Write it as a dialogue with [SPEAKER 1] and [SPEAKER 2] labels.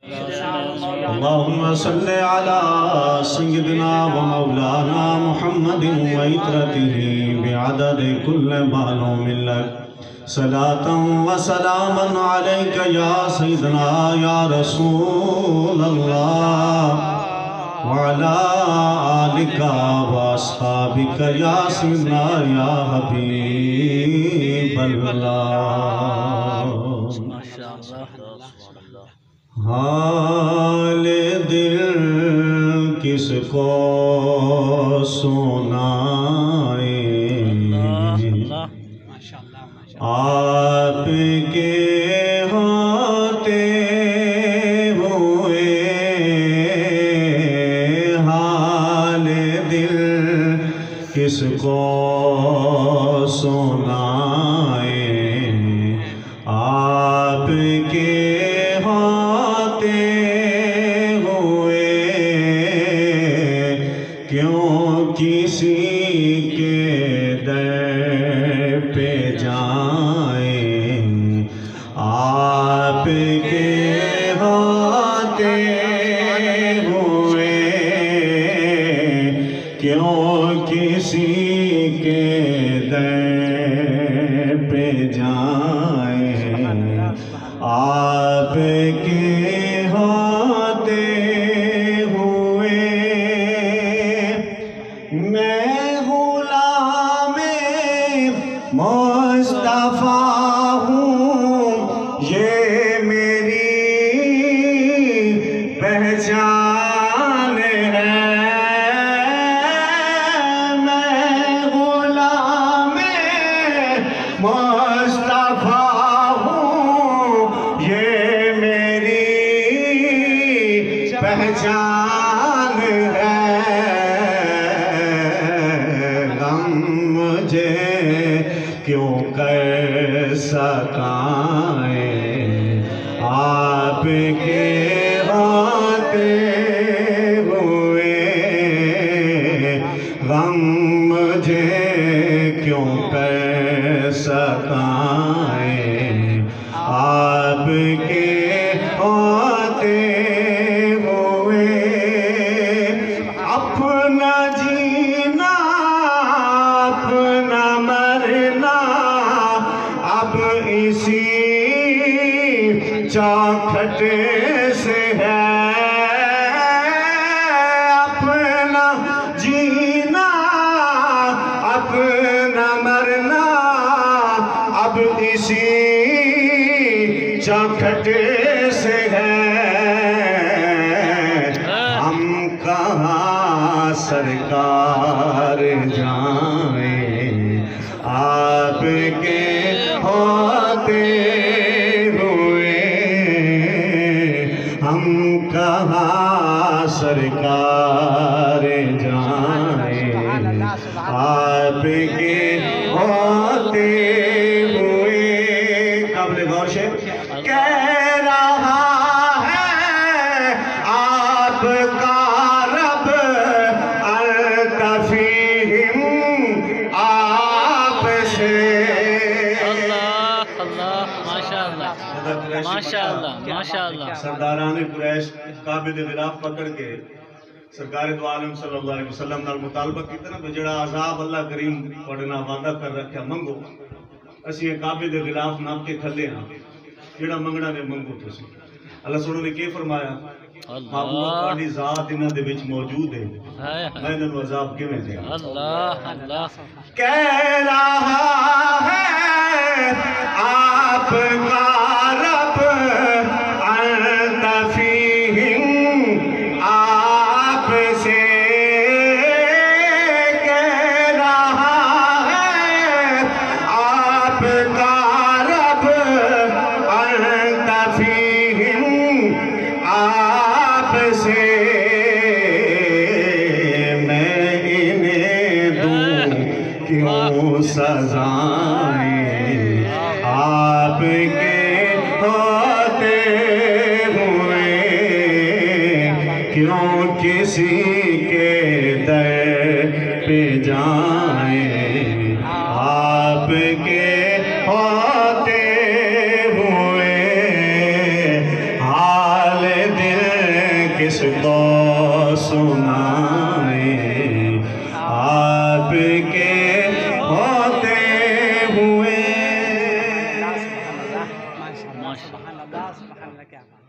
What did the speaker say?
[SPEAKER 1] اللهم صل على سيدنا ومولانا محمد وعترته بعدد كل معلوم لك صلاة وسلاما عليك يا سيدنا يا رسول الله وعلى آلك وأصحابك يا سيدنا يا حبيب الله حال دل کس کو سنائیں آپ کے ہوتے ہوئے حال دل کس کو سنائیں آپ کے کیوں کسی کے در پہ جائیں آپ کے ہوتے ہوئے کیوں کسی کے در پہ جائیں آپ کے مصطفیٰ ہوں یہ میری پہچان ہے میں غلام مصطفیٰ ہوں یہ میری پہچان ہے غم مجھے کیوں کر سکائیں آپ کے ہوتے ہوئے غم مجھے کیوں کر سکائیں آپ کے ہوتے ہوئے اپنا جینا اپنا مرنا اب اسی چوکھٹ سے ہے اپنا جینا اپنا مرنا اب اسی چوکھٹ سے ہے ہم کہاں سرکار جائیں آپ کے ہوتے ہوئے ہم کہاں سرکار جائیں آپ کے ہوتے ہوئے قابل غور سے کہہ رہا ہے آپ کا رب التفیہم آپ سے
[SPEAKER 2] ماشاءاللہ
[SPEAKER 1] سرداران قریش کعبے دے غلاف پکڑ کے سرکار دو عالم صلی اللہ علیہ وسلم نال مطالبہ کیتا نا جڑا عذاب اللہ کریم پڑھنا وعدہ کر رکھیا منگو اسی کعبے دے غلاف ناپ کے کھلے ہاں جڑا منگنا نے منگو تسی اللہ سونے نے کی فرمایا محبوب تہاڈی ذات انہاں دے وچ موجود ہے میں انہاں نوں عذاب کیویں دیاں
[SPEAKER 2] اللہ
[SPEAKER 1] کہہ رہا ہے آپ کا رب التفیہم آپ سے کہہ رہا ہے آپ کا رب التفیہم آپ سے میں انہیں دوں کیوں سزائیں آپ کے ہوتے ہوئے کیوں کسی کے در پہ جائیں آپ کے ہوتے ہوئے حال کس کو سنائیں آپ کے ہوتے ہوئے.
[SPEAKER 2] ماشاء اللہ.